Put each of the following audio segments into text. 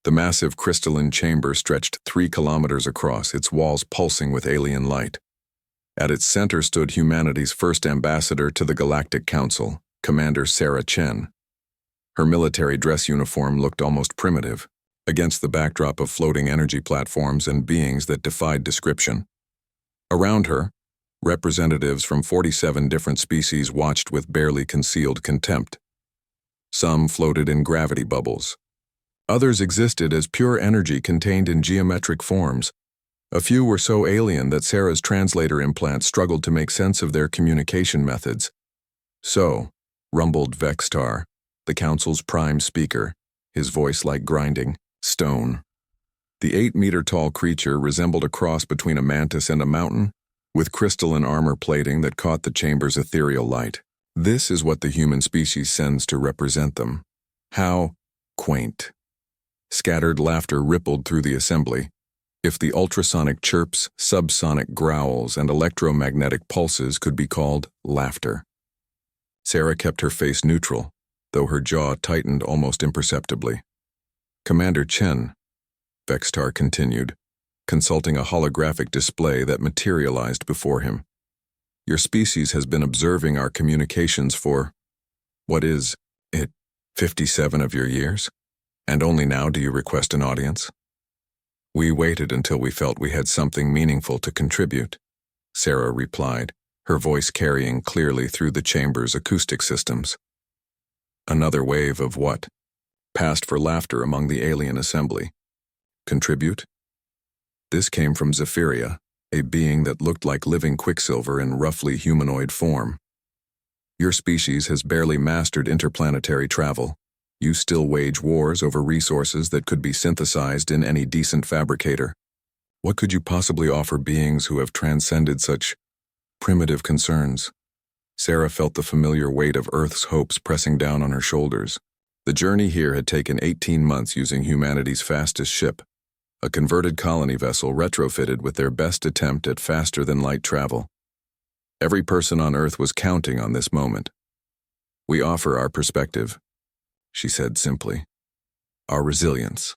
The massive crystalline chamber stretched 3 kilometers across, its walls pulsing with alien light. At its center stood humanity's first ambassador to the Galactic Council, Commander Sarah Chen. Her military dress uniform looked almost primitive, against the backdrop of floating energy platforms and beings that defied description. Around her, representatives from 47 different species watched with barely concealed contempt. Some floated in gravity bubbles. Others existed as pure energy contained in geometric forms. A few were so alien that Sarah's translator implant struggled to make sense of their communication methods. "So," rumbled Vextar, the council's prime speaker, his voice like grinding stone. The 8-meter-tall creature resembled a cross between a mantis and a mountain, with crystalline armor plating that caught the chamber's ethereal light. "This is what the human species sends to represent them. How quaint." Scattered laughter rippled through the assembly. If the ultrasonic chirps, subsonic growls, and electromagnetic pulses could be called laughter. Sarah kept her face neutral, though her jaw tightened almost imperceptibly. "Commander Chen," Vextar continued, consulting a holographic display that materialized before him. "Your species has been observing our communications for, what is it, 57 of your years? And only now do you request an audience?" "We waited until we felt we had something meaningful to contribute," Sarah replied, her voice carrying clearly through the chamber's acoustic systems. Another wave of what? Passed for laughter among the alien assembly. Contribute? This came from Zephyria, a being that looked like living quicksilver in roughly humanoid form. "Your species has barely mastered interplanetary travel. You still wage wars over resources that could be synthesized in any decent fabricator. What could you possibly offer beings who have transcended such primitive concerns?" Sarah felt the familiar weight of Earth's hopes pressing down on her shoulders. The journey here had taken 18 months using humanity's fastest ship, a converted colony vessel retrofitted with their best attempt at faster-than-light travel. Every person on Earth was counting on this moment. "We offer our perspective," she said simply. "Our resilience.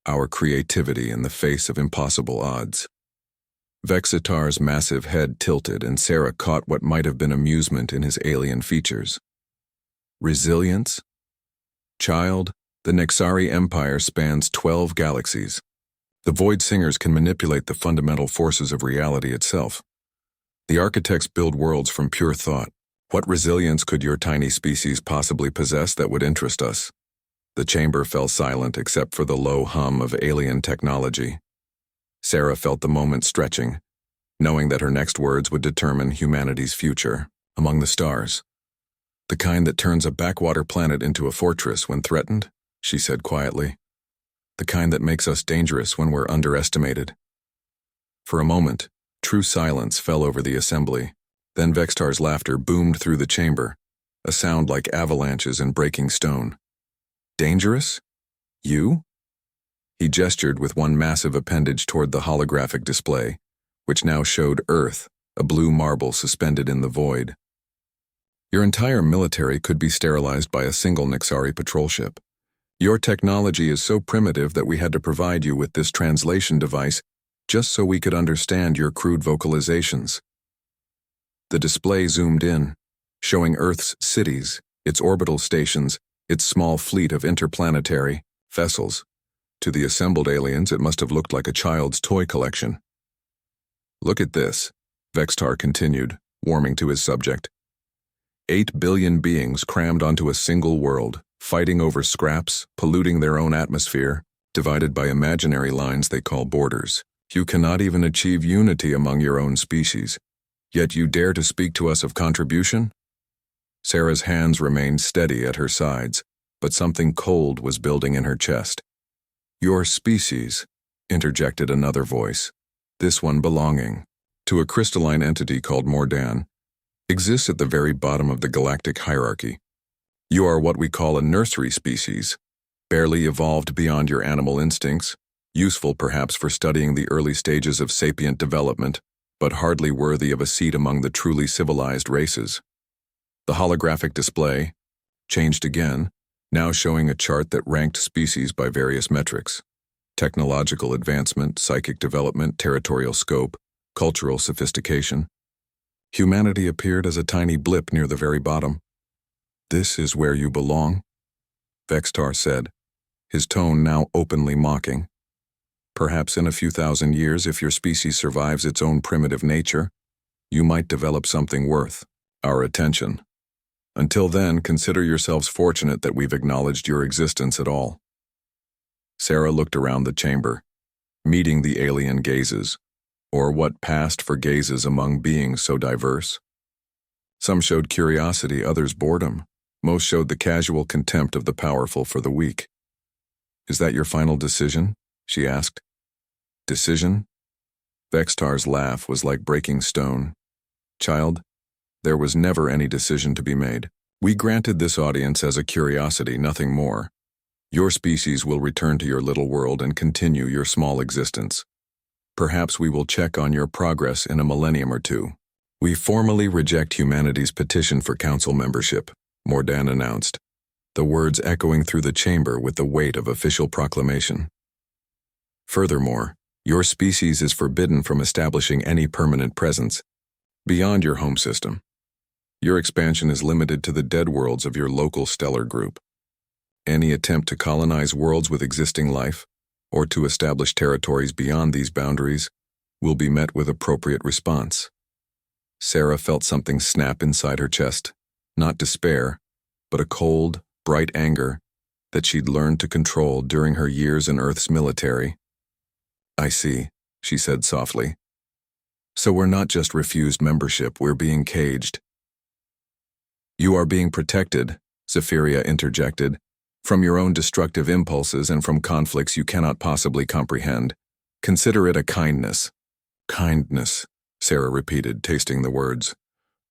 Our creativity in the face of impossible odds." Vexitar's massive head tilted, and Sarah caught what might have been amusement in his alien features. "Resilience? Child, the Nexari Empire spans 12 galaxies. The Void Singers can manipulate the fundamental forces of reality itself. The architects build worlds from pure thought. What resilience could your tiny species possibly possess that would interest us?" The chamber fell silent except for the low hum of alien technology. Sarah felt the moment stretching, knowing that her next words would determine humanity's future among the stars. "The kind that turns a backwater planet into a fortress when threatened," she said quietly. "The kind that makes us dangerous when we're underestimated." For a moment, true silence fell over the assembly. Then Vextar's laughter boomed through the chamber, a sound like avalanches and breaking stone. "Dangerous? You?" He gestured with one massive appendage toward the holographic display, which now showed Earth, a blue marble suspended in the void. "Your entire military could be sterilized by a single Nexari patrol ship. Your technology is so primitive that we had to provide you with this translation device just so we could understand your crude vocalizations." The display zoomed in, showing Earth's cities, its orbital stations, its small fleet of interplanetary vessels. To the assembled aliens, it must have looked like a child's toy collection. "Look at this," Vextar continued, warming to his subject. 8 billion beings crammed onto a single world, fighting over scraps, polluting their own atmosphere, divided by imaginary lines they call borders. You cannot even achieve unity among your own species, yet you dare to speak to us of contribution? Sarah's hands remained steady at her sides, but something cold was building in her chest. "Your species," interjected another voice, this one belonging to a crystalline entity called Mordan, exists at the very bottom of the galactic hierarchy. You are what we call a nursery species, barely evolved beyond your animal instincts, useful perhaps for studying the early stages of sapient development, but hardly worthy of a seat among the truly civilized races. The holographic display changed again, now showing a chart that ranked species by various metrics: technological advancement, psychic development, territorial scope, cultural sophistication. Humanity appeared as a tiny blip near the very bottom. "This is where you belong," Vextar said, his tone now openly mocking. "Perhaps in a few thousand years, if your species survives its own primitive nature, you might develop something worth our attention. Until then, consider yourselves fortunate that we've acknowledged your existence at all." Sarah looked around the chamber, meeting the alien gazes, or what passed for gazes among beings so diverse. Some showed curiosity, others boredom. Most showed the casual contempt of the powerful for the weak. "Is that your final decision?" she asked. "Decision?" Vextar's laugh was like breaking stone. "Child, there was never any decision to be made. We granted this audience as a curiosity, nothing more. Your species will return to your little world and continue your small existence. Perhaps we will check on your progress in a millennium or two. We formally reject humanity's petition for council membership," Mordan announced, the words echoing through the chamber with the weight of official proclamation. "Furthermore, your species is forbidden from establishing any permanent presence beyond your home system. Your expansion is limited to the dead worlds of your local stellar group. Any attempt to colonize worlds with existing life, or to establish territories beyond these boundaries, will be met with appropriate response." Sarah felt something snap inside her chest, not despair, but a cold, bright anger that she'd learned to control during her years in Earth's military. "I see," she said softly. "So we're not just refused membership, we're being caged." "You are being protected," Zephyria interjected, "from your own destructive impulses and from conflicts you cannot possibly comprehend. Consider it a kindness." "Kindness," Sarah repeated, tasting the words.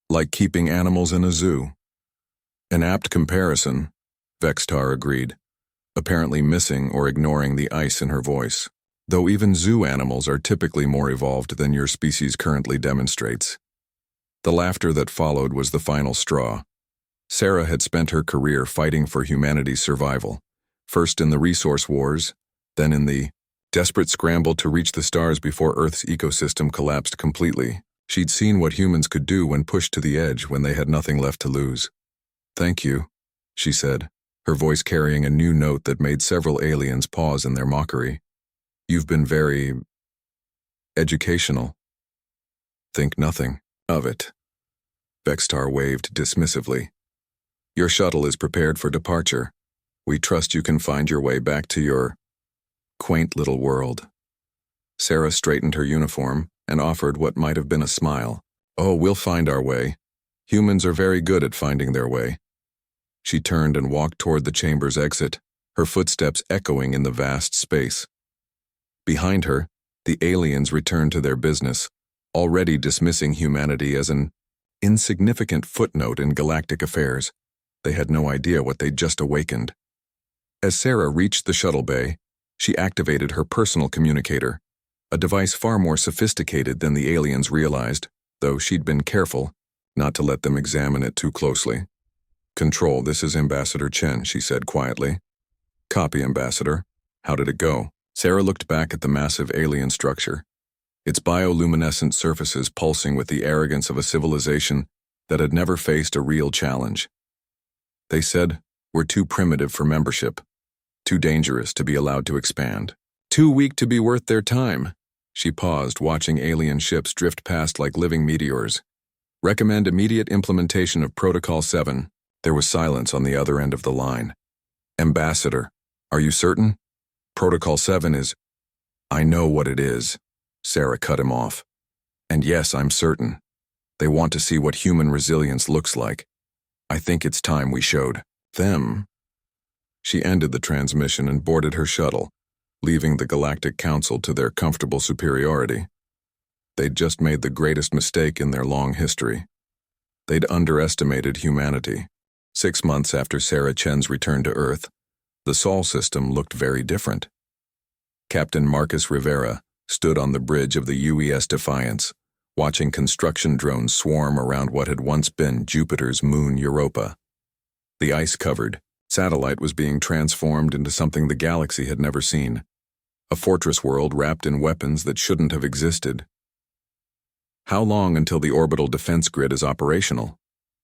"Like keeping animals in a zoo." "An apt comparison," Vextar agreed, apparently missing or ignoring the ice in her voice. "Though even zoo animals are typically more evolved than your species currently demonstrates." The laughter that followed was the final straw. Sarah had spent her career fighting for humanity's survival, first in the resource wars, then in the desperate scramble to reach the stars before Earth's ecosystem collapsed completely. She'd seen what humans could do when pushed to the edge when they had nothing left to lose. "Thank you," she said, her voice carrying a new note that made several aliens pause in their mockery. "You've been very educational." "Think nothing of it," Vextar waved dismissively. "Your shuttle is prepared for departure. We trust you can find your way back to your quaint little world." Sarah straightened her uniform and offered what might have been a smile. "Oh, we'll find our way. Humans are very good at finding their way." She turned and walked toward the chamber's exit, her footsteps echoing in the vast space. Behind her, the aliens returned to their business, already dismissing humanity as an insignificant footnote in galactic affairs. They had no idea what they'd just awakened. As Sarah reached the shuttle bay, she activated her personal communicator, a device far more sophisticated than the aliens realized, though she'd been careful not to let them examine it too closely. "Control, this is Ambassador Chen," she said quietly. "Copy, Ambassador. How did it go?" Sarah looked back at the massive alien structure, its bioluminescent surfaces pulsing with the arrogance of a civilization that had never faced a real challenge. "They said, we're too primitive for membership, too dangerous to be allowed to expand, too weak to be worth their time." She paused, watching alien ships drift past like living meteors. "Recommend immediate implementation of Protocol 7. There was silence on the other end of the line. "Ambassador, are you certain? Protocol 7 is—" "I know what it is," Sarah cut him off. "And yes, I'm certain. They want to see what human resilience looks like. I think it's time we showed them." She ended the transmission and boarded her shuttle, leaving the Galactic Council to their comfortable superiority. They'd just made the greatest mistake in their long history. They'd underestimated humanity. 6 months after Sarah Chen's return to Earth, the Sol system looked very different. Captain Marcus Rivera stood on the bridge of the UES Defiance, watching construction drones swarm around what had once been Jupiter's moon Europa. The ice covered, Satellite was being transformed into something the galaxy had never seen. A fortress world wrapped in weapons that shouldn't have existed. How long until the orbital defense grid is operational?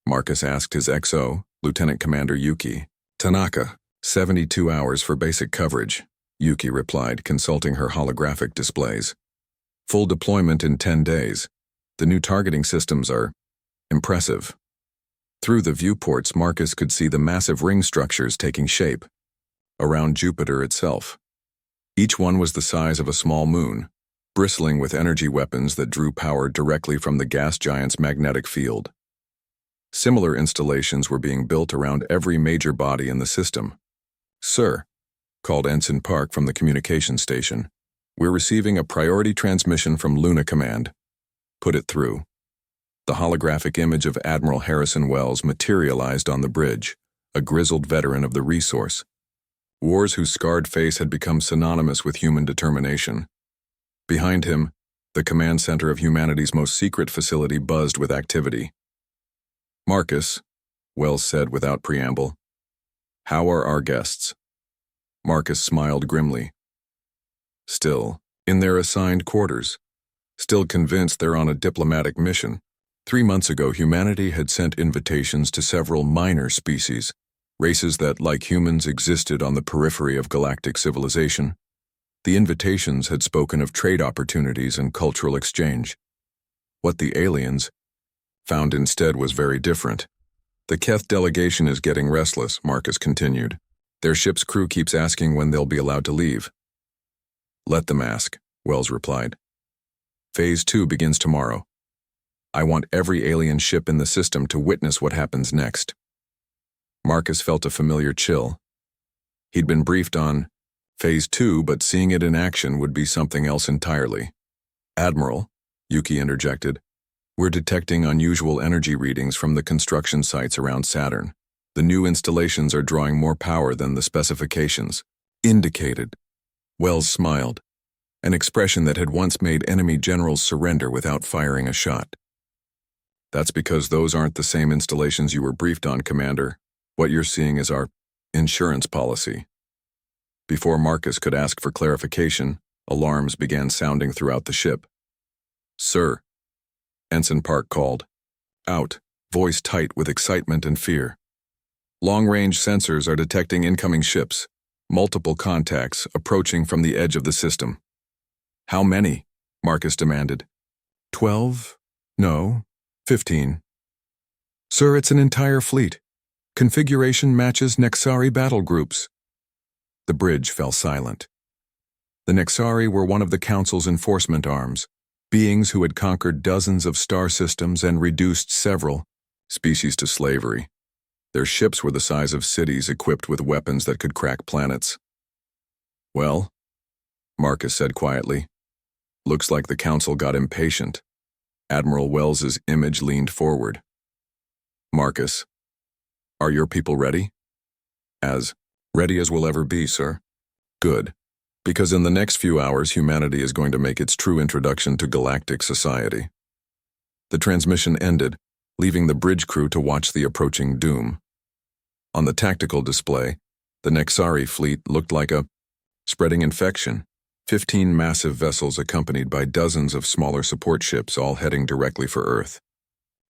Marcus asked his XO, Lieutenant Commander Yuki. Tanaka, 72 hours for basic coverage, Yuki replied, consulting her holographic displays. Full deployment in 10 days. The new targeting systems are impressive. Through the viewports, Marcus could see the massive ring structures taking shape around Jupiter itself. Each one was the size of a small moon, bristling with energy weapons that drew power directly from the gas giant's magnetic field. Similar installations were being built around every major body in the system. "Sir," called Ensign Park from the communication station, "we're receiving a priority transmission from Luna Command." "Put it through." The holographic image of Admiral Harrison Wells materialized on the bridge, a grizzled veteran of the resource. Wars whose scarred face had become synonymous with human determination. Behind him, the command center of humanity's most secret facility buzzed with activity. "Marcus," Wells said without preamble, "how are our guests?" Marcus smiled grimly. "Still, in their assigned quarters. Still convinced they're on a diplomatic mission. 3 months ago, humanity had sent invitations to several minor species, races that, like humans, existed on the periphery of galactic civilization. The invitations had spoken of trade opportunities and cultural exchange. What the aliens found instead was very different. "The Keth delegation is getting restless," Marcus continued. "Their ship's crew keeps asking when they'll be allowed to leave." "Let them ask," Wells replied. "Phase 2 begins tomorrow. I want every alien ship in the system to witness what happens next." Marcus felt a familiar chill. He'd been briefed on Phase 2, but seeing it in action would be something else entirely. "Admiral," Yuki interjected, "we're detecting unusual energy readings from the construction sites around Saturn. The new installations are drawing more power than the specifications indicated." Wells smiled, an expression that had once made enemy generals surrender without firing a shot. "That's because those aren't the same installations you were briefed on, Commander. What you're seeing is our insurance policy." Before Marcus could ask for clarification, alarms began sounding throughout the ship. "Sir," Ensign Park called. Out, voice tight with excitement and fear. "Long-range sensors are detecting incoming ships. Multiple contacts approaching from the edge of the system." "How many?" Marcus demanded. 12? No, 15. "Sir, it's an entire fleet. Configuration matches Nexari battle groups." The bridge fell silent. The Nexari were one of the Council's enforcement arms, beings who had conquered dozens of star systems and reduced several species to slavery. Their ships were the size of cities equipped with weapons that could crack planets. "Well," Marcus said quietly, "looks like the Council got impatient." Admiral Wells's image leaned forward. "Marcus, are your people ready?" "As ready as we'll ever be, sir." "Good, because in the next few hours humanity is going to make its true introduction to galactic society." The transmission ended, leaving the bridge crew to watch the approaching doom. On the tactical display, the Nexari fleet looked like a spreading infection. 15 massive vessels accompanied by dozens of smaller support ships all heading directly for Earth.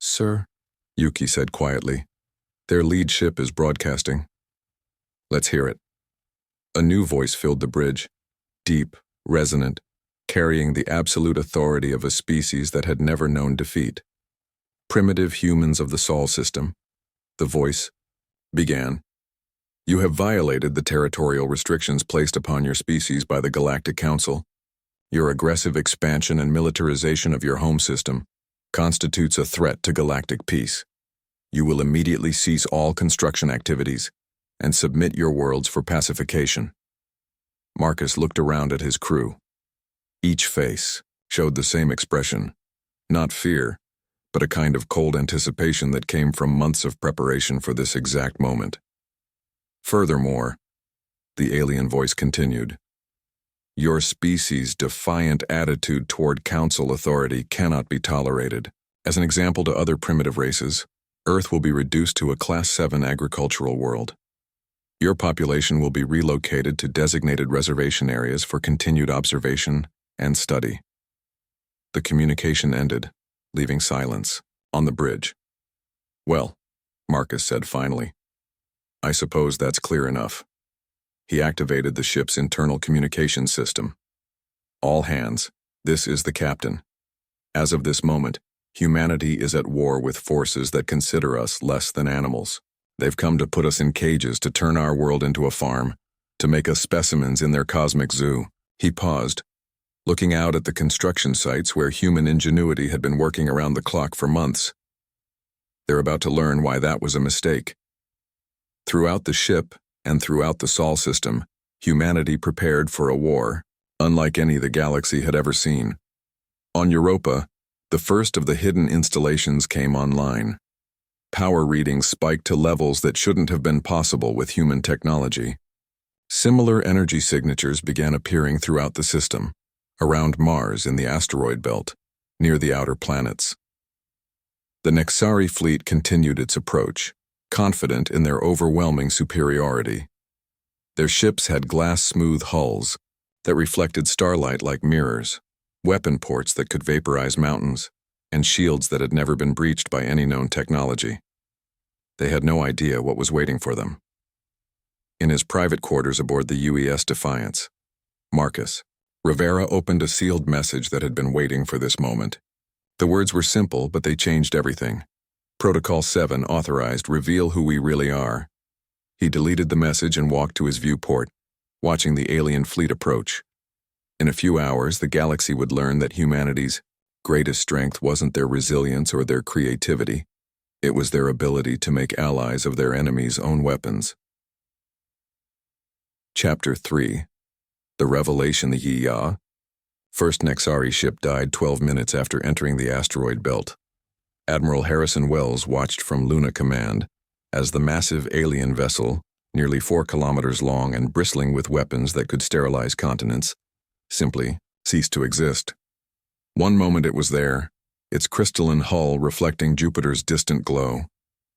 "Sir," Yuki said quietly, "their lead ship is broadcasting." "Let's hear it." A new voice filled the bridge, deep, resonant, carrying the absolute authority of a species that had never known defeat. "Primitive humans of the Sol system," the voice began, "you have violated the territorial restrictions placed upon your species by the Galactic Council. Your aggressive expansion and militarization of your home system constitutes a threat to galactic peace. You will immediately cease all construction activities and submit your worlds for pacification." Marcus looked around at his crew. Each face showed the same expression, not fear, but a kind of cold anticipation that came from months of preparation for this exact moment. "Furthermore," the alien voice continued, "your species' defiant attitude toward Council authority cannot be tolerated. As an example to other primitive races, Earth will be reduced to a Class 7 agricultural world." Your population will be relocated to designated reservation areas for continued observation and study. The communication ended, leaving silence on the bridge. Well, Marcus said finally. I suppose that's clear enough. He activated the ship's internal communication system. All hands, this is the captain. As of this moment, humanity is at war with forces that consider us less than animals. They've come to put us in cages to turn our world into a farm, to make us specimens in their cosmic zoo. He paused, looking out at the construction sites where human ingenuity had been working around the clock for months. They're about to learn why that was a mistake. Throughout the ship and throughout the Sol system, humanity prepared for a war, unlike any the galaxy had ever seen. On Europa, the first of the hidden installations came online. Power readings spiked to levels that shouldn't have been possible with human technology. Similar energy signatures began appearing throughout the system, around Mars in the asteroid belt, near the outer planets. The Nexari fleet continued its approach, confident in their overwhelming superiority. Their ships had glass-smooth hulls that reflected starlight like mirrors, weapon ports that could vaporize mountains, and shields that had never been breached by any known technology. They had no idea what was waiting for them. In his private quarters aboard the UES Defiance, Marcus, Rivera opened a sealed message that had been waiting for this moment. The words were simple, but they changed everything. Protocol 7 authorized reveal who we really are. He deleted the message and walked to his viewport, watching the alien fleet approach. In a few hours, the galaxy would learn that humanity's greatest strength wasn't their resilience or their creativity. It was their ability to make allies of their enemies' own weapons. Chapter 3. The Revelation the Ya. First Nexari ship died 12 minutes after entering the asteroid belt. Admiral Harrison Wells watched from Luna Command as the massive alien vessel, nearly 4 kilometers long and bristling with weapons that could sterilize continents, simply ceased to exist. One moment it was there, its crystalline hull reflecting Jupiter's distant glow.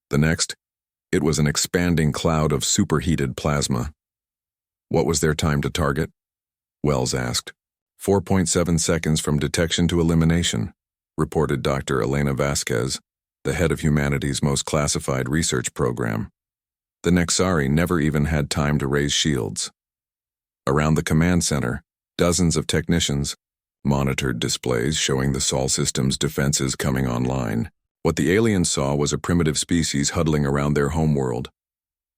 The next, it was an expanding cloud of superheated plasma. What was their time to target? Wells asked. 4.7 seconds from detection to elimination, reported Dr. Elena Vasquez, the head of humanity's most classified research program. The Nexari never even had time to raise shields. Around the command center, dozens of technicians monitored displays showing the Sol system's defenses coming online. What the aliens saw was a primitive species huddling around their homeworld.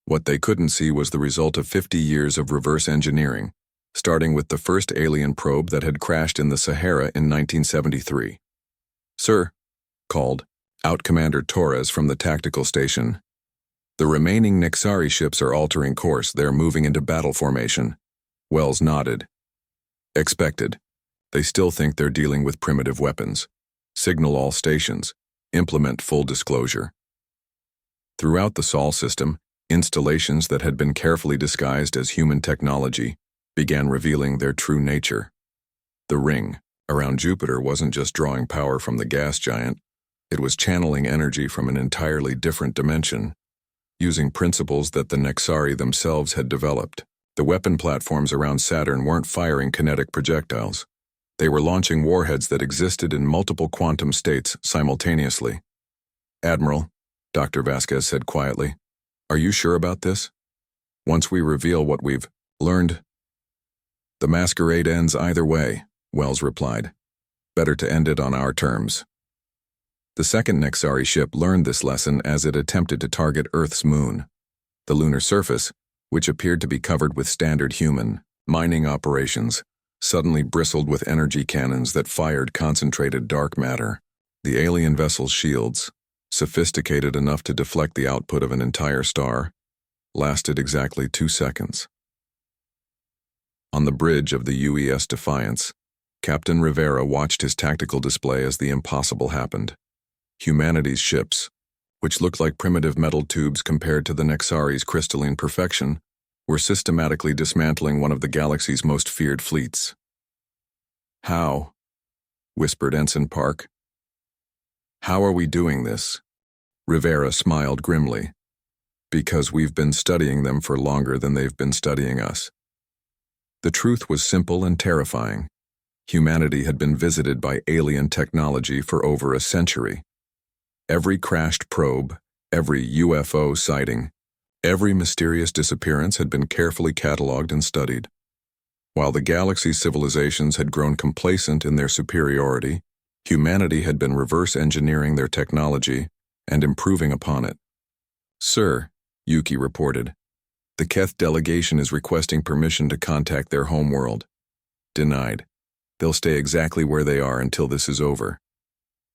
What they couldn't see was the result of 50 years of reverse engineering, starting with the first alien probe that had crashed in the Sahara in 1973. "Sir," called out Commander Torres from the tactical station. "The remaining Nexari ships are altering course. They're moving into battle formation." Wells nodded. "Expected. They still think they're dealing with primitive weapons. Signal all stations. Implement full disclosure." Throughout the Sol system, installations that had been carefully disguised as human technology began revealing their true nature. The ring around Jupiter wasn't just drawing power from the gas giant, it was channeling energy from an entirely different dimension, using principles that the Nexari themselves had developed. The weapon platforms around Saturn weren't firing kinetic projectiles. They were launching warheads that existed in multiple quantum states simultaneously. "Admiral," Dr. Vasquez said quietly, "are you sure about this? Once we reveal what we've learned..." "The masquerade ends either way," Wells replied. "Better to end it on our terms." The second Nexari ship learned this lesson as it attempted to target Earth's moon. The lunar surface, which appeared to be covered with standard human mining operations, suddenly bristled with energy cannons that fired concentrated dark matter. The alien vessel's shields, sophisticated enough to deflect the output of an entire star, lasted exactly 2 seconds. On the bridge of the UES Defiance, Captain Rivera watched his tactical display as the impossible happened. Humanity's ships, which looked like primitive metal tubes compared to the Nexari's crystalline perfection, were systematically dismantling one of the galaxy's most feared fleets. "How?" whispered Ensign Park. "How are we doing this?" Rivera smiled grimly. Because we've been studying them for longer than they've been studying us. The truth was simple and terrifying. Humanity had been visited by alien technology for over a century. Every crashed probe, every UFO sighting, every mysterious disappearance had been carefully cataloged and studied. While the galaxy's civilizations had grown complacent in their superiority, humanity had been reverse engineering their technology and improving upon it. "Sir," Yuki reported, "the Keth delegation is requesting permission to contact their homeworld." Denied. They'll stay exactly where they are until this is over.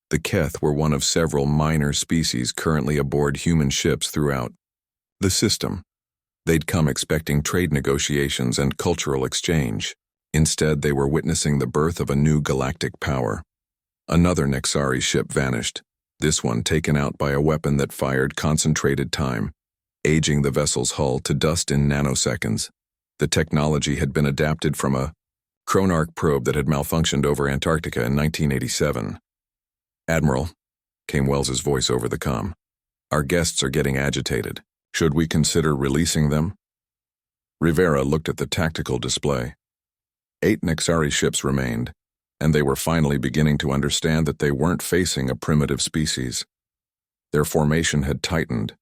The Keth were one of several minor species currently aboard human ships throughout the system. They'd come expecting trade negotiations and cultural exchange. Instead, they were witnessing the birth of a new galactic power. Another Nexari ship vanished, this one taken out by a weapon that fired concentrated time, aging the vessel's hull to dust in nanoseconds. The technology had been adapted from a Chronarch probe that had malfunctioned over Antarctica in 1987. "Admiral," came Wells's voice over the comm, "our guests are getting agitated. Should we consider releasing them?" Rivera looked at the tactical display. 8 Nexari ships remained, and they were finally beginning to understand that they weren't facing a primitive species. Their formation had tightened,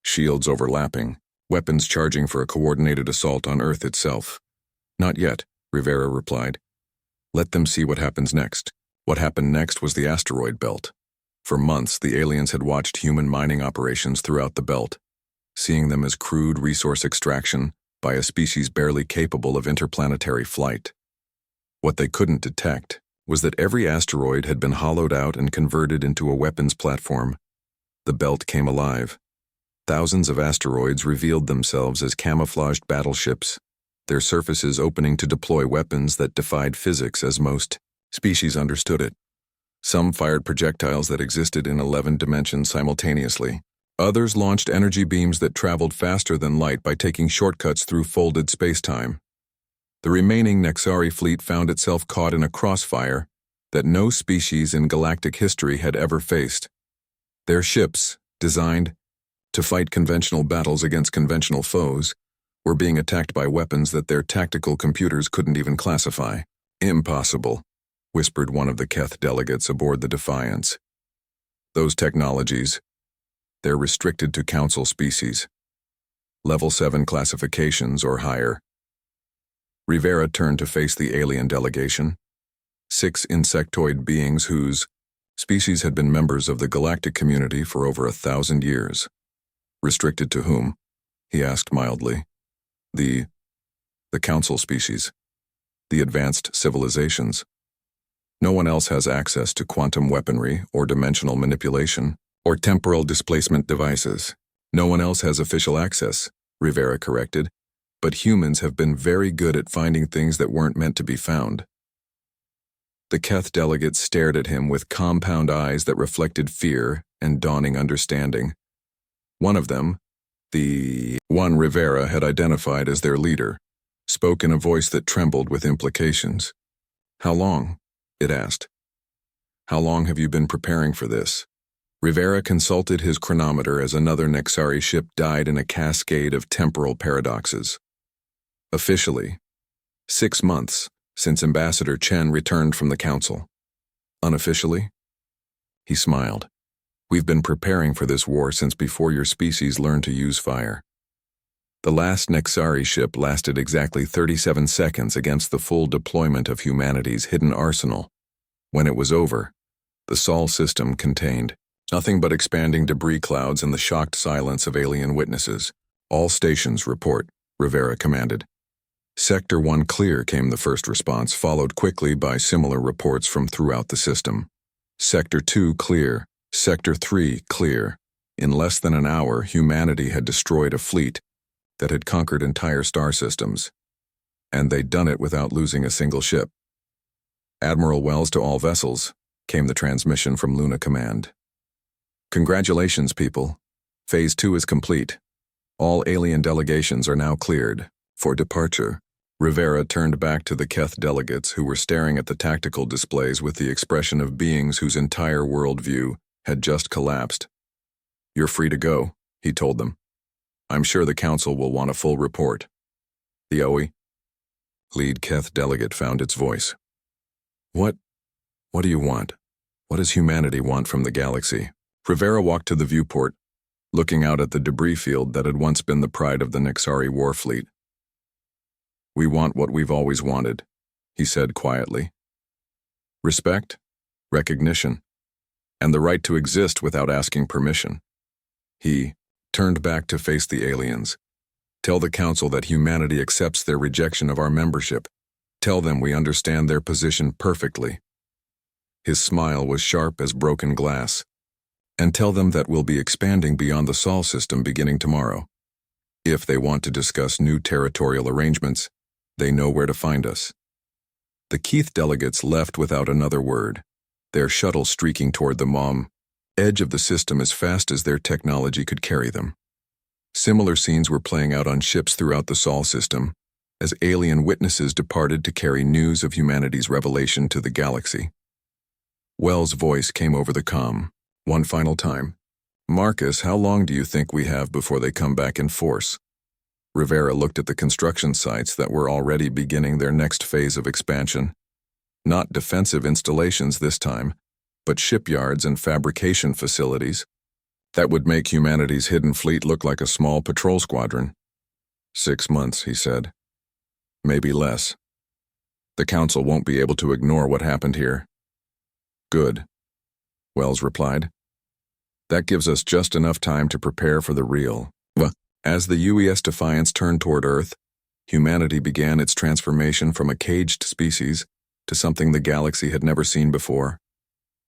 shields overlapping, weapons charging for a coordinated assault on Earth itself. "Not yet," Rivera replied. "Let them see what happens next." What happened next was the asteroid belt. For months, the aliens had watched human mining operations throughout the belt, seeing them as crude resource extraction by a species barely capable of interplanetary flight. What they couldn't detect was that every asteroid had been hollowed out and converted into a weapons platform. The belt came alive. Thousands of asteroids revealed themselves as camouflaged battleships, their surfaces opening to deploy weapons that defied physics as most species understood it. Some fired projectiles that existed in 11 dimensions simultaneously. Others launched energy beams that traveled faster than light by taking shortcuts through folded spacetime. The remaining Nexari fleet found itself caught in a crossfire that no species in galactic history had ever faced. Their ships, designed to fight conventional battles against conventional foes, were being attacked by weapons that their tactical computers couldn't even classify. "Impossible," whispered one of the Keth delegates aboard the Defiance. "Those technologies, they're restricted to Council species. Level 7 classifications or higher." Rivera turned to face the alien delegation. 6 insectoid beings whose species had been members of the galactic community for over 1,000 years. "Restricted to whom?" he asked mildly. The Council species. The advanced civilizations. No one else has access to quantum weaponry or dimensional manipulation or temporal displacement devices. No one else has official access, Rivera corrected, but humans have been very good at finding things that weren't meant to be found. The Keth delegates stared at him with compound eyes that reflected fear and dawning understanding. One of them, the one Rivera had identified as their leader, spoke in a voice that trembled with implications. "How long?" it asked. "How long have you been preparing for this?" Rivera consulted his chronometer as another Nexari ship died in a cascade of temporal paradoxes. Officially, 6 months since Ambassador Chen returned from the Council. Unofficially? He smiled. "We've been preparing for this war since before your species learned to use fire." The last Nexari ship lasted exactly 37 seconds against the full deployment of humanity's hidden arsenal. When it was over, the Sol system contained nothing but expanding debris clouds and the shocked silence of alien witnesses. "All stations report," Rivera commanded. "Sector 1 clear," came the first response, followed quickly by similar reports from throughout the system. "Sector 2 clear. Sector 3 clear." In less than an hour, humanity had destroyed a fleet that had conquered entire star systems, and they'd done it without losing a single ship. "Admiral Wells to all vessels," came the transmission from Luna Command. "Congratulations, people. Phase 2 is complete. All alien delegations are now cleared for departure." Rivera turned back to the Keth delegates who were staring at the tactical displays with the expression of beings whose entire worldview had just collapsed. "You're free to go," he told them. I'm sure the council will want a full report. The OE? Lead Keth delegate found its voice. What do you want? What does humanity want from the galaxy? Rivera walked to the viewport, looking out at the debris field that had once been the pride of the Nexari war fleet. We want what we've always wanted, he said quietly. Respect, recognition, and the right to exist without asking permission. He turned back to face the aliens. Tell the council that humanity accepts their rejection of our membership. Tell them we understand their position perfectly. His smile was sharp as broken glass. And tell them that we'll be expanding beyond the Sol system beginning tomorrow. If they want to discuss new territorial arrangements, they know where to find us. The Keith delegates left without another word, their shuttle streaking toward the edge of the system as fast as their technology could carry them. Similar scenes were playing out on ships throughout the Sol system, as alien witnesses departed to carry news of humanity's revelation to the galaxy. Wells' voice came over the comm, one final time. Marcus, how long do you think we have before they come back in force? Rivera looked at the construction sites that were already beginning their next phase of expansion. Not defensive installations this time, but shipyards and fabrication facilities. That would make humanity's hidden fleet look like a small patrol squadron. 6 months, he said. Maybe less. The council won't be able to ignore what happened here. Good, Wells replied. That gives us just enough time to prepare for the real. As the UES Defiance turned toward Earth, humanity began its transformation from a caged species to something the galaxy had never seen before.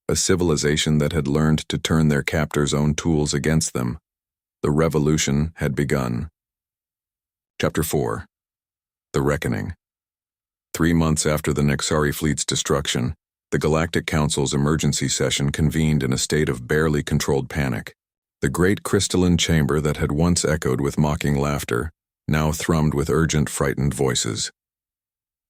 A civilization that had learned to turn their captors' own tools against them. The revolution had begun. Chapter 4. The Reckoning. 3 months after the Nexari fleet's destruction, the Galactic Council's emergency session convened in a state of barely controlled panic. The great crystalline chamber that had once echoed with mocking laughter now thrummed with urgent, frightened voices.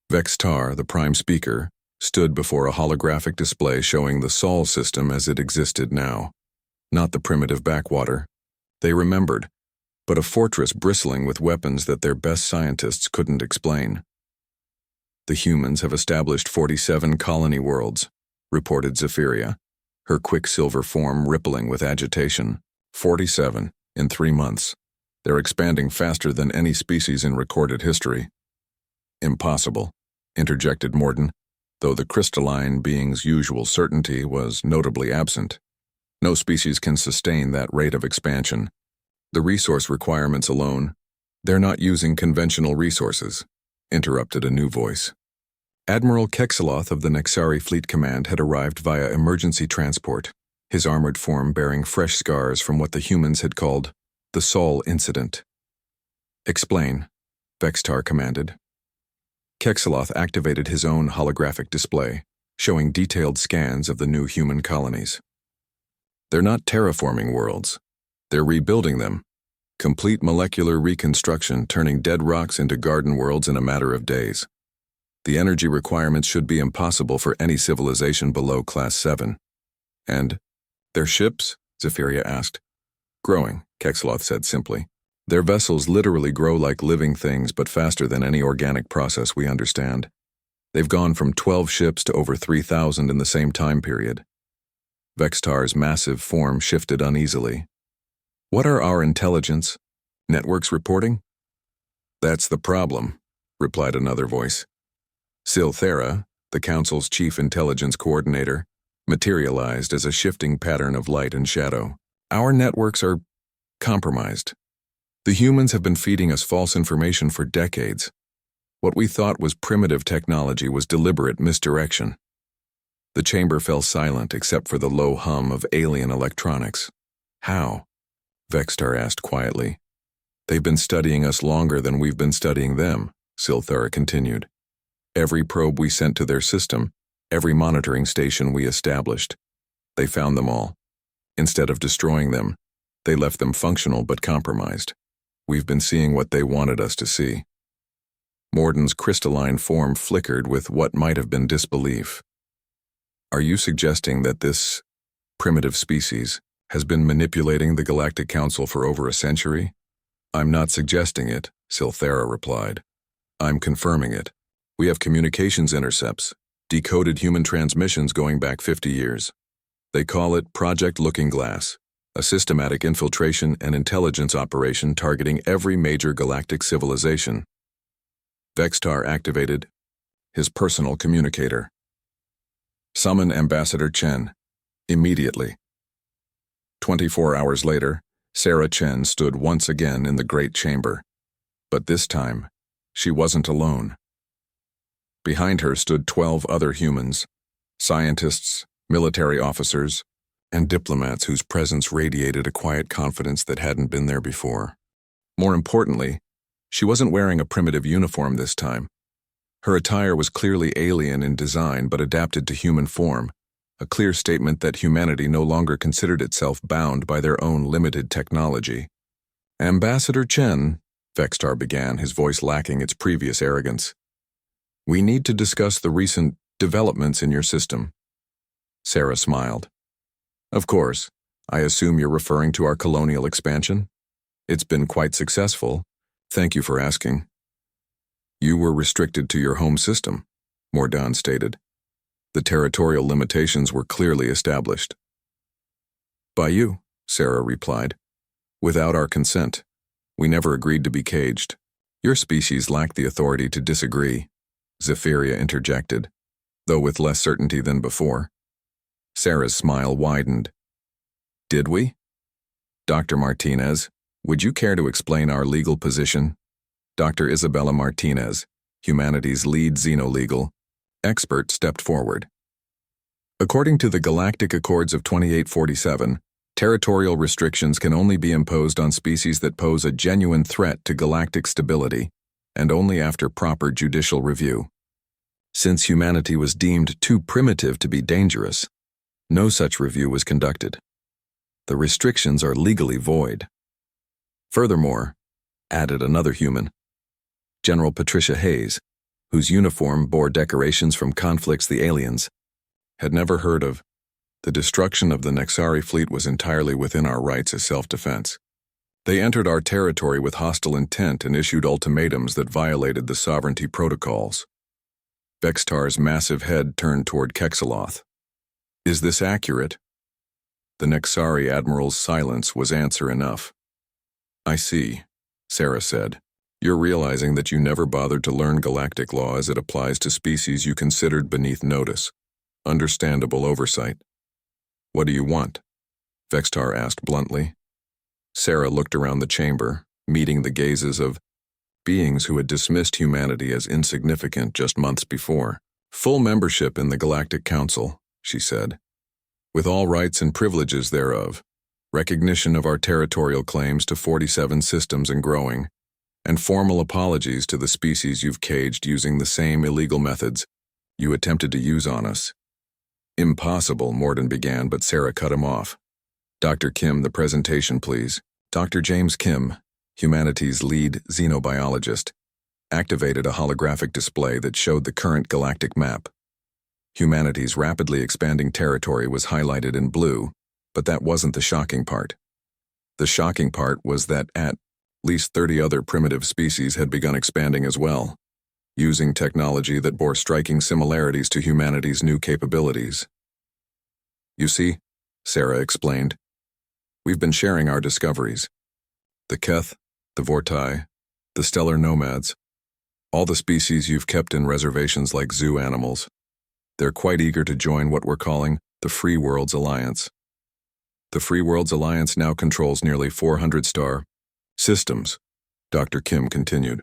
Vextar, the prime speaker, stood before a holographic display showing the Sol system as it existed now. Not the primitive backwater. They remembered, but a fortress bristling with weapons that their best scientists couldn't explain. The humans have established 47 colony worlds, reported Zephyria, her quicksilver form rippling with agitation. 47 in 3 months. They're expanding faster than any species in recorded history. Impossible, interjected Morden, though the crystalline being's usual certainty was notably absent. No species can sustain that rate of expansion. The resource requirements alone. They're not using conventional resources, interrupted a new voice. Admiral Kexeloth of the Nexari Fleet Command had arrived via emergency transport, his armored form bearing fresh scars from what the humans had called the Sol incident. Explain, Vextar commanded. Kexeloth activated his own holographic display, showing detailed scans of the new human colonies. They're not terraforming worlds. They're rebuilding them. Complete molecular reconstruction, turning dead rocks into garden worlds in a matter of days. The energy requirements should be impossible for any civilization below Class 7. And their ships? Zephyria asked. Growing, Kexeloth said simply. Their vessels literally grow like living things, but faster than any organic process we understand. They've gone from 12 ships to over 3,000 in the same time period. Vextar's massive form shifted uneasily. What are our intelligence networks reporting? That's the problem, replied another voice. Silthera, the Council's chief intelligence coordinator, materialized as a shifting pattern of light and shadow. Our networks are compromised. The humans have been feeding us false information for decades. What we thought was primitive technology was deliberate misdirection. The chamber fell silent except for the low hum of alien electronics. How? Vextar asked quietly. They've been studying us longer than we've been studying them, Silthera continued. Every probe we sent to their system, every monitoring station we established, they found them all. Instead of destroying them, they left them functional but compromised. We've been seeing what they wanted us to see. Morden's crystalline form flickered with what might have been disbelief. Are you suggesting that this primitive species has been manipulating the Galactic Council for over a century? I'm not suggesting it, Silthera replied. I'm confirming it. We have communications intercepts, decoded human transmissions going back 50 years. They call it Project Looking Glass, a systematic infiltration and intelligence operation targeting every major galactic civilization. Vextar activated his personal communicator. Summon Ambassador Chen. Immediately. 24 hours later, Sarah Chen stood once again in the Great Chamber. But this time, she wasn't alone. Behind her stood 12 other humans, scientists, military officers, and diplomats whose presence radiated a quiet confidence that hadn't been there before. More importantly, she wasn't wearing a primitive uniform this time. Her attire was clearly alien in design but adapted to human form, a clear statement that humanity no longer considered itself bound by their own limited technology. Ambassador Chen, Vextar began, his voice lacking its previous arrogance. We need to discuss the recent developments in your system. Sarah smiled. Of course, I assume you're referring to our colonial expansion? It's been quite successful. Thank you for asking. You were restricted to your home system, Mordan stated. The territorial limitations were clearly established. By you, Sarah replied. Without our consent. We never agreed to be caged. Your species lacked the authority to disagree, Zephyria interjected, though with less certainty than before. Sarah's smile widened. Did we? Dr. Martinez, would you care to explain our legal position? Dr. Isabella Martinez, humanity's lead xenolegal expert, stepped forward. According to the Galactic Accords of 2847, territorial restrictions can only be imposed on species that pose a genuine threat to galactic stability, and only after proper judicial review. Since humanity was deemed too primitive to be dangerous, no such review was conducted. The restrictions are legally void. Furthermore, added another human, General Patricia Hayes, whose uniform bore decorations from conflicts the aliens had never heard of. The destruction of the Nexari fleet was entirely within our rights as self-defense. They entered our territory with hostile intent and issued ultimatums that violated the sovereignty protocols. Vextar's massive head turned toward Kexaloth. Is this accurate? The Nexari admiral's silence was answer enough. I see, Sarah said. You're realizing that you never bothered to learn galactic law as it applies to species you considered beneath notice. Understandable oversight. What do you want? Vextar asked bluntly. Sarah looked around the chamber, meeting the gazes of beings who had dismissed humanity as insignificant just months before. Full membership in the Galactic Council, she said, with all rights and privileges thereof, recognition of our territorial claims to 47 systems and growing, and formal apologies to the species you've caged using the same illegal methods you attempted to use on us. Impossible, Morden began, but Sarah cut him off. Dr. Kim, the presentation, please. Dr. James Kim, humanity's lead xenobiologist, activated a holographic display that showed the current galactic map. Humanity's rapidly expanding territory was highlighted in blue, but that wasn't the shocking part. The shocking part was that at least 30 other primitive species had begun expanding as well, using technology that bore striking similarities to humanity's new capabilities. You see, Sarah explained, we've been sharing our discoveries. The Keth, the Vortai, the stellar nomads, all the species you've kept in reservations like zoo animals. They're quite eager to join what we're calling the Free Worlds Alliance. The Free Worlds Alliance now controls nearly 400 star systems, Dr. Kim continued.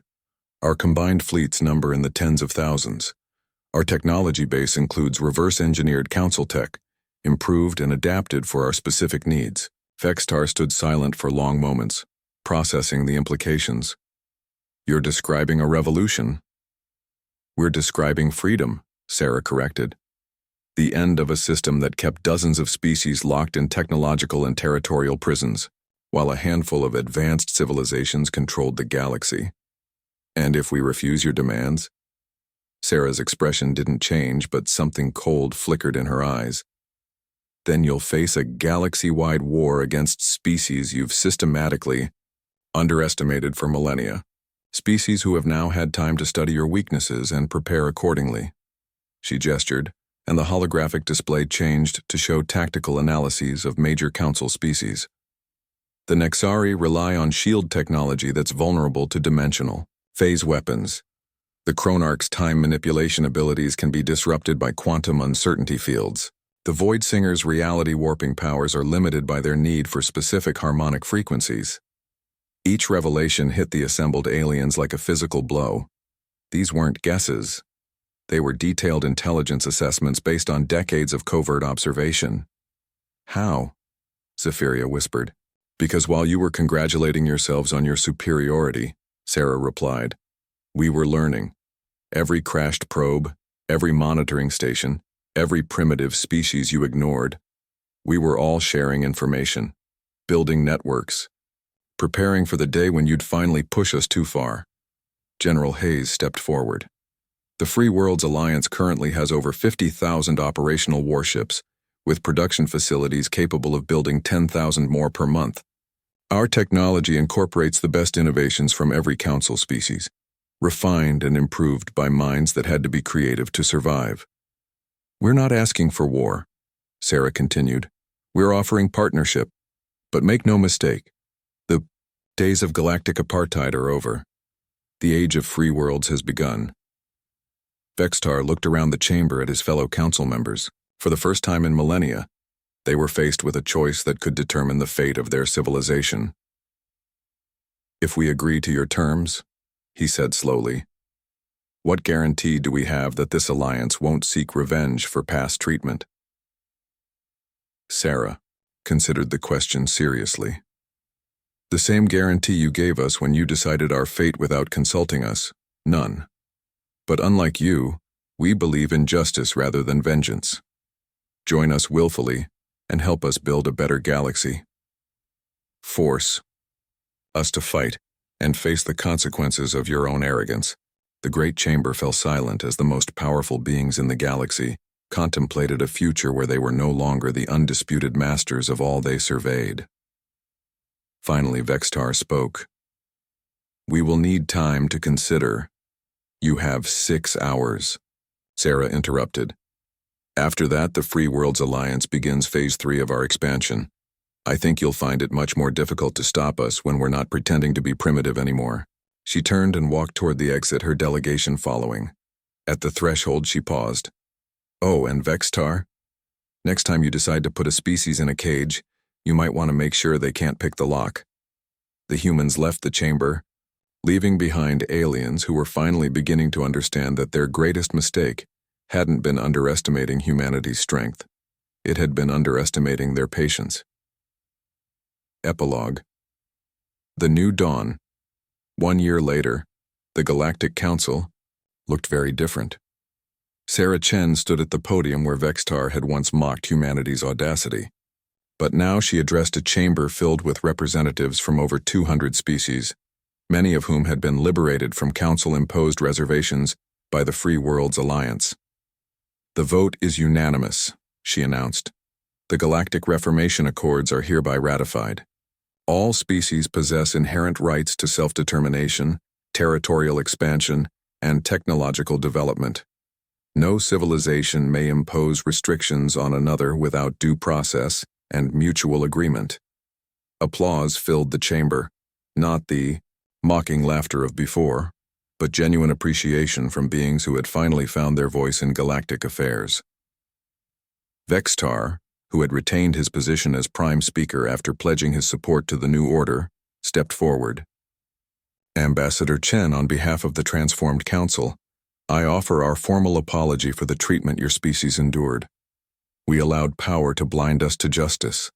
Our combined fleets number in the tens of thousands. Our technology base includes reverse-engineered council tech, improved and adapted for our specific needs. Vextar stood silent for long moments, processing the implications. You're describing a revolution? We're describing freedom, Sarah corrected. The end of a system that kept dozens of species locked in technological and territorial prisons, while a handful of advanced civilizations controlled the galaxy. And if we refuse your demands? Sarah's expression didn't change, but something cold flickered in her eyes. Then you'll face a galaxy-wide war against species you've systematically underestimated for millennia. Species who have now had time to study your weaknesses and prepare accordingly." She gestured, and the holographic display changed to show tactical analyses of major council species. The Nexari rely on shield technology that's vulnerable to dimensional phase weapons. The Chronarch's time manipulation abilities can be disrupted by quantum uncertainty fields. The Void Singer's reality warping powers are limited by their need for specific harmonic frequencies. Each revelation hit the assembled aliens like a physical blow. These weren't guesses. They were detailed intelligence assessments based on decades of covert observation. "How?" Zephyria whispered. "Because while you were congratulating yourselves on your superiority," Sarah replied, "we were learning. Every crashed probe, every monitoring station, every primitive species you ignored. We were all sharing information, building networks, preparing for the day when you'd finally push us too far." General Hayes stepped forward. "The Free Worlds Alliance currently has over 50,000 operational warships, with production facilities capable of building 10,000 more per month. Our technology incorporates the best innovations from every council species, refined and improved by minds that had to be creative to survive. We're not asking for war," Sarah continued. "We're offering partnership. But make no mistake, the days of galactic apartheid are over. The age of free worlds has begun." Vextar looked around the chamber at his fellow council members. For the first time in millennia, they were faced with a choice that could determine the fate of their civilization. "If we agree to your terms," he said slowly, "what guarantee do we have that this alliance won't seek revenge for past treatment?" Sarah considered the question seriously. "The same guarantee you gave us when you decided our fate without consulting us. None. But unlike you, we believe in justice rather than vengeance. Join us willfully and help us build a better galaxy. Force us to fight and face the consequences of your own arrogance." The great chamber fell silent as the most powerful beings in the galaxy contemplated a future where they were no longer the undisputed masters of all they surveyed. Finally, Vextar spoke. "We will need time to consider." "You have 6 hours," Sarah interrupted. "After that, the Free Worlds Alliance begins Phase 3 of our expansion. I think you'll find it much more difficult to stop us when we're not pretending to be primitive anymore." She turned and walked toward the exit, her delegation following. At the threshold, she paused. "Oh, and Vextar? Next time you decide to put a species in a cage, you might want to make sure they can't pick the lock." The humans left the chamber, leaving behind aliens who were finally beginning to understand that their greatest mistake hadn't been underestimating humanity's strength. It had been underestimating their patience. Epilogue. The New Dawn. 1 year later, the Galactic Council looked very different. Sarah Chen stood at the podium where Vextar had once mocked humanity's audacity. But now she addressed a chamber filled with representatives from over 200 species, many of whom had been liberated from council-imposed reservations by the Free Worlds Alliance. "The vote is unanimous," she announced. "The Galactic Reformation Accords are hereby ratified. All species possess inherent rights to self-determination, territorial expansion, and technological development. No civilization may impose restrictions on another without due process and mutual agreement." Applause filled the chamber, not the mocking laughter of before, but genuine appreciation from beings who had finally found their voice in galactic affairs. Vextar, who had retained his position as prime speaker after pledging his support to the new order, stepped forward. "Ambassador Chen, on behalf of the transformed council, I offer our formal apology for the treatment your species endured. We allowed power to blind us to justice."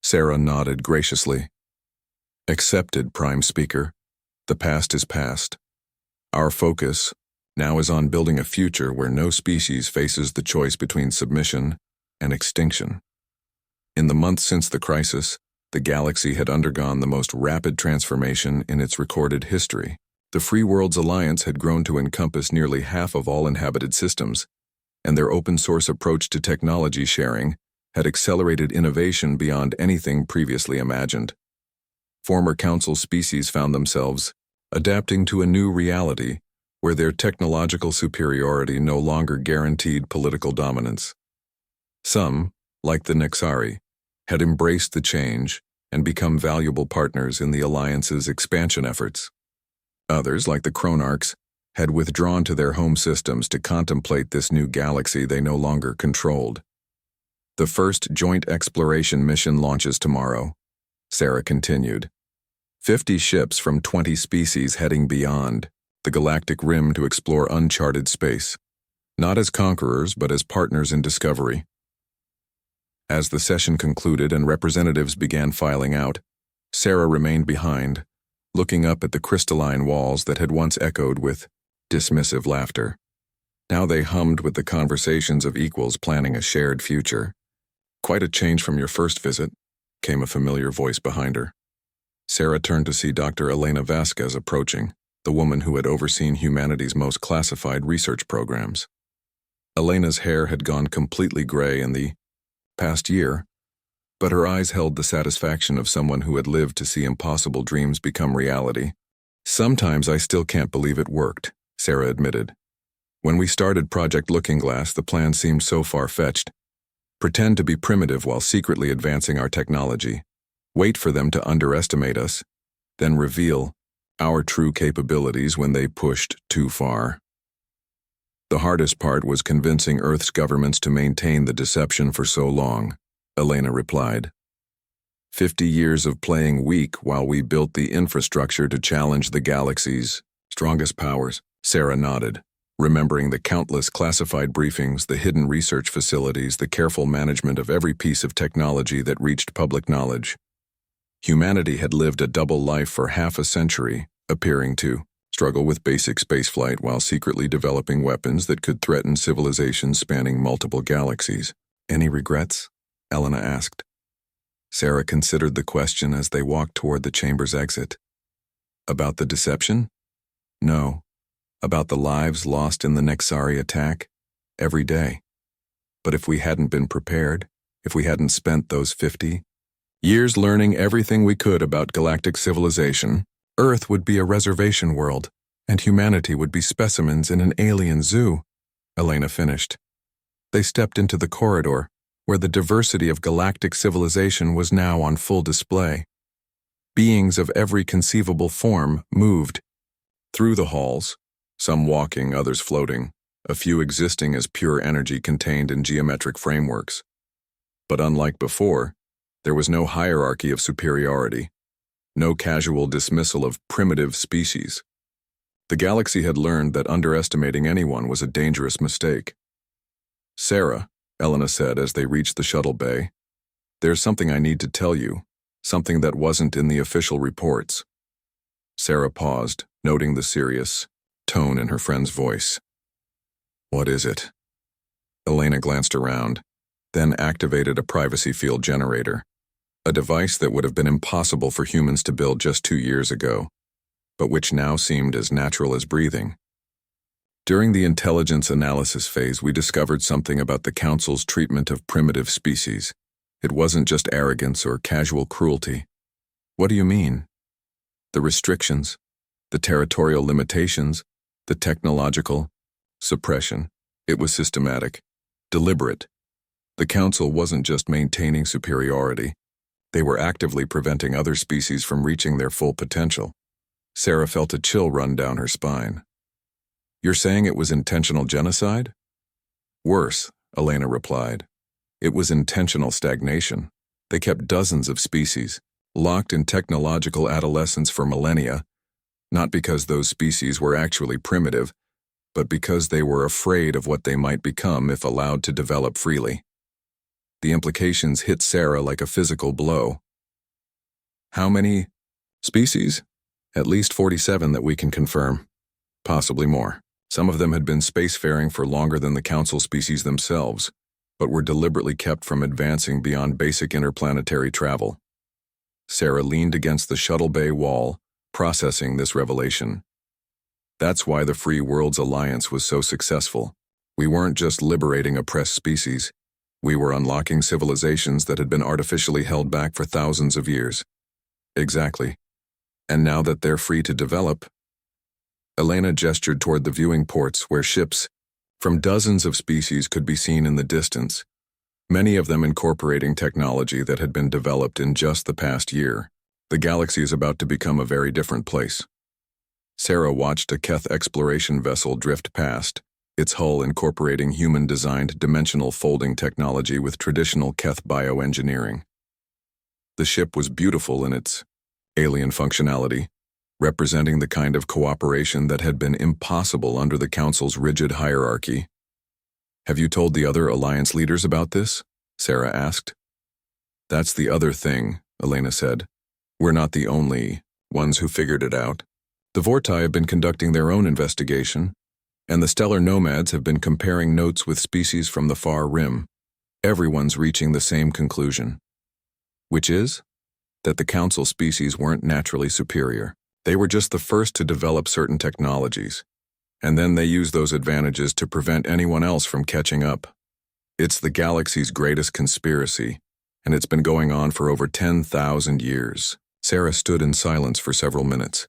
Sarah nodded graciously. "Accepted, Prime Speaker. The past is past. Our focus now is on building a future where no species faces the choice between submission and extinction." In the months since the crisis, the galaxy had undergone the most rapid transformation in its recorded history. The Free Worlds Alliance had grown to encompass nearly half of all inhabited systems, and their open-source approach to technology sharing had accelerated innovation beyond anything previously imagined. former council species found themselves adapting to a new reality where their technological superiority no longer guaranteed political dominance. Some, like the Nexari, had embraced the change and become valuable partners in the Alliance's expansion efforts. Others, like the Chronarchs, had withdrawn to their home systems to contemplate this new galaxy they no longer controlled. The first joint exploration mission launches tomorrow, Sarah continued. 50 ships from 20 species heading beyond the galactic rim to explore uncharted space, not as conquerors but as partners in discovery. As the session concluded and representatives began filing out, Sarah remained behind, looking up at the crystalline walls that had once echoed with dismissive laughter. Now they hummed with the conversations of equals planning a shared future. "Quite a change from your first visit," came a familiar voice behind her. Sarah turned to see Dr. Elena Vasquez approaching, the woman who had overseen humanity's most classified research programs. Elena's hair had gone completely gray in the past year, but her eyes held the satisfaction of someone who had lived to see impossible dreams become reality. "Sometimes I still can't believe it worked," Sarah admitted. "When we started Project Looking Glass, the plan seemed so far-fetched. Pretend to be primitive while secretly advancing our technology. Wait for them to underestimate us, then reveal our true capabilities when they pushed too far. The hardest part was convincing Earth's governments to maintain the deception for so long," Elena replied. 50 years of playing weak while we built the infrastructure to challenge the galaxy's strongest powers, Sarah nodded, remembering the countless classified briefings, the hidden research facilities, the careful management of every piece of technology that reached public knowledge. Humanity had lived a double life for half a century, appearing to struggle with basic spaceflight while secretly developing weapons that could threaten civilizations spanning multiple galaxies. "Any regrets?" Elena asked. Sarah considered the question as they walked toward the chamber's exit. "About the deception? No. About the lives lost in the Nexari attack? Every day. But if we hadn't been prepared, if we hadn't spent those 50 years learning everything we could about galactic civilization, Earth would be a reservation world, and humanity would be specimens in an alien zoo," Elena finished. They stepped into the corridor, where the diversity of galactic civilization was now on full display. Beings of every conceivable form moved through the halls, some walking, others floating, a few existing as pure energy contained in geometric frameworks. But unlike before, there was no hierarchy of superiority, no casual dismissal of primitive species. The galaxy had learned that underestimating anyone was a dangerous mistake. "Sarah," Elena said as they reached the shuttle bay, "there's something I need to tell you, something that wasn't in the official reports." Sarah paused, noting the serious tone in her friend's voice. "What is it?" Elena glanced around, then activated a privacy field generator, a device that would have been impossible for humans to build just 2 years ago, but which now seemed as natural as breathing. "During the intelligence analysis phase, we discovered something about the Council's treatment of primitive species. It wasn't just arrogance or casual cruelty." "What do you mean?" "The restrictions, the territorial limitations, the technological suppression. It was systematic, deliberate. The Council wasn't just maintaining superiority. They were actively preventing other species from reaching their full potential." Sarah felt a chill run down her spine. "You're saying it was intentional genocide?" "Worse," Elena replied. "It was intentional stagnation. They kept dozens of species, locked in technological adolescence for millennia, not because those species were actually primitive, but because they were afraid of what they might become if allowed to develop freely." The implications hit Sarah like a physical blow. "How many species?" "At least 47 that we can confirm. Possibly more. Some of them had been spacefaring for longer than the Council species themselves, but were deliberately kept from advancing beyond basic interplanetary travel." Sarah leaned against the shuttle bay wall, processing this revelation. "That's why the Free Worlds Alliance was so successful. We weren't just liberating oppressed species. We were unlocking civilizations that had been artificially held back for thousands of years." Exactly. And now that they're free to develop, Elena gestured toward the viewing ports where ships from dozens of species could be seen in the distance, many of them incorporating technology that had been developed in just the past year. The galaxy is about to become a very different place. Sarah watched a Keth exploration vessel drift past, its hull incorporating human-designed dimensional folding technology with traditional Keth bioengineering. The ship was beautiful in its alien functionality, representing the kind of cooperation that had been impossible under the Council's rigid hierarchy. "Have you told the other Alliance leaders about this?" Sarah asked. "That's the other thing," Elena said. "We're not the only ones who figured it out. The Vortai have been conducting their own investigation, and the stellar nomads have been comparing notes with species from the far rim. Everyone's reaching the same conclusion, which is that the Council species weren't naturally superior. They were just the first to develop certain technologies, and then they used those advantages to prevent anyone else from catching up. It's the galaxy's greatest conspiracy, and it's been going on for over 10,000 years." Sarah stood in silence for several minutes,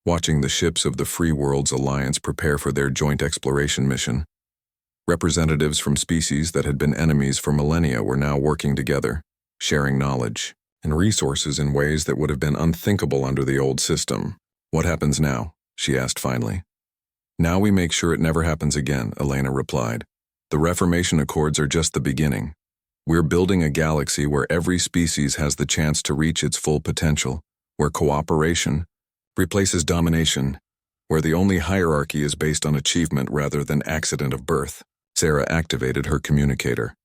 watching the ships of the Free Worlds Alliance prepare for their joint exploration mission. Representatives from species that had been enemies for millennia were now working together, sharing knowledge and resources in ways that would have been unthinkable under the old system. "What happens now?" she asked finally. "Now we make sure it never happens again," Elena replied. "The Reformation Accords are just the beginning. We're building a galaxy where every species has the chance to reach its full potential, where cooperation replaces domination, where the only hierarchy is based on achievement rather than accident of birth." Sarah activated her communicator.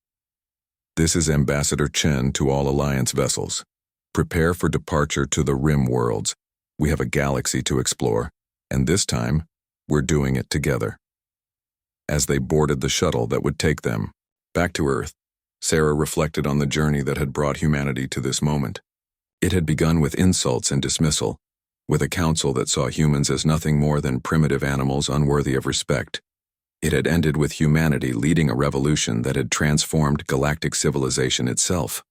"This is Ambassador Chen to all Alliance vessels. Prepare for departure to the Rim worlds. We have a galaxy to explore, and this time, we're doing it together." As they boarded the shuttle that would take them back to Earth, Sarah reflected on the journey that had brought humanity to this moment. It had begun with insults and dismissal, with a council that saw humans as nothing more than primitive animals unworthy of respect. It had ended with humanity leading a revolution that had transformed galactic civilization itself.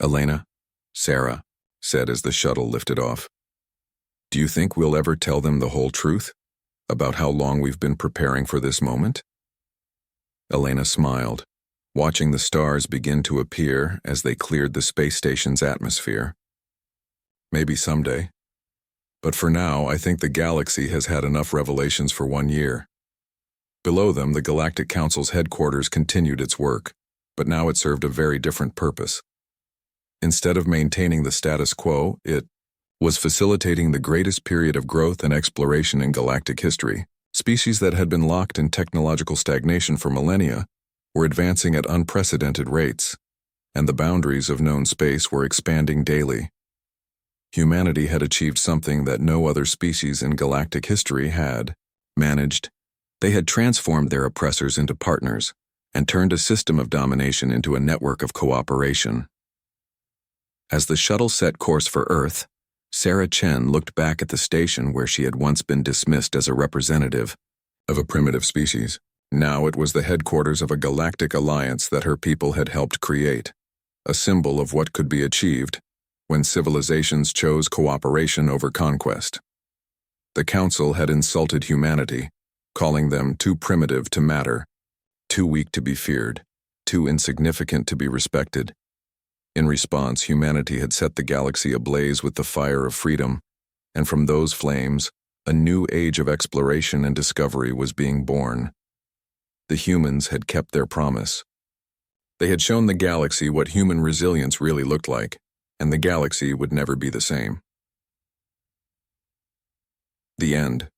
"Elena," Sarah said as the shuttle lifted off, "do you think we'll ever tell them the whole truth about how long we've been preparing for this moment?" Elena smiled, watching the stars begin to appear as they cleared the space station's atmosphere. "Maybe someday. But for now, I think the galaxy has had enough revelations for 1 year." Below them, the Galactic Council's headquarters continued its work, but now it served a very different purpose. Instead of maintaining the status quo, it was facilitating the greatest period of growth and exploration in galactic history. Species that had been locked in technological stagnation for millennia were advancing at unprecedented rates, and the boundaries of known space were expanding daily. Humanity had achieved something that no other species in galactic history had managed. They had transformed their oppressors into partners and turned a system of domination into a network of cooperation. As the shuttle set course for Earth, Sarah Chen looked back at the station where she had once been dismissed as a representative of a primitive species. Now it was the headquarters of a galactic alliance that her people had helped create, a symbol of what could be achieved when civilizations chose cooperation over conquest. The Council had insulted humanity, calling them too primitive to matter, too weak to be feared, too insignificant to be respected. In response, humanity had set the galaxy ablaze with the fire of freedom, and from those flames, a new age of exploration and discovery was being born. The humans had kept their promise. They had shown the galaxy what human resilience really looked like, and the galaxy would never be the same. The end.